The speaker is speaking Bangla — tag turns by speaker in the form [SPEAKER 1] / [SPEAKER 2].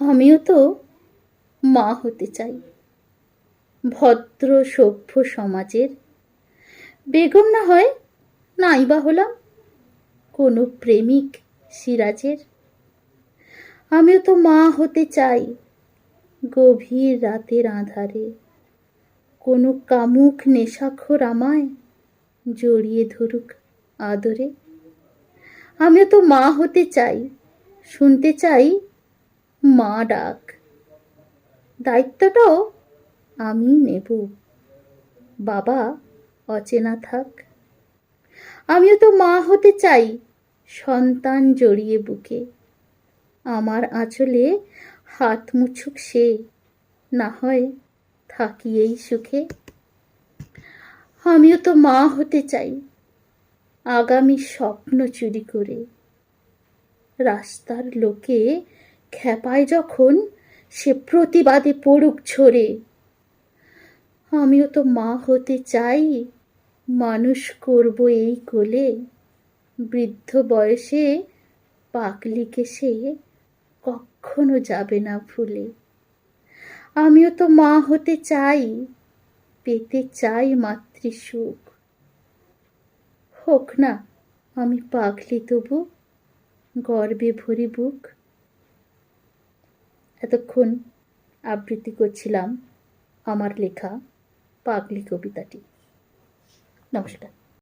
[SPEAKER 1] আমিও তো মা হতে চাই, ভদ্র সভ্য সমাজের। বেগম না হয় নাইবা হলাম কোনো প্রেমিক সিরাজের। আমিও তো মা হতে চাই, গভীর রাতের আঁধারে কোনো কামুক নেশাখোর আমায় জড়িয়ে ধরুক আদরে। আমিও তো মা হতে চাই, শুনতে চাই মা ডাক। দায়িত্বটাও আমি নেব, বাবা অচেনা থাক। আমিও তো মা হতে চাই, সন্তান জড়িয়ে বুকে আমার আঁচলে হাত মুছুক সে, না হয় থাকি এই সুখে। আমিও তো মা হতে চাই, আগামী স্বপ্ন চুরি করে রাস্তার লোকে খেপায় যখন সে প্রতিবাদে পড়ুক ঝরে। আমিও তো মা হতে চাই, মানুষ করব এই কোলে, বৃদ্ধ বয়সে পাকলিকে সে কখনো যাবে না ভুলে। আমিও তো মা হতে চাই, পেতে চাই মাতৃসুখ। হোক না আমি পাগলি তবু গর্বে ভরি বুক। এতক্ষণ আবৃত্তি করছিলাম আমার লেখা পাগলি কবিতাটি। নমস্কার।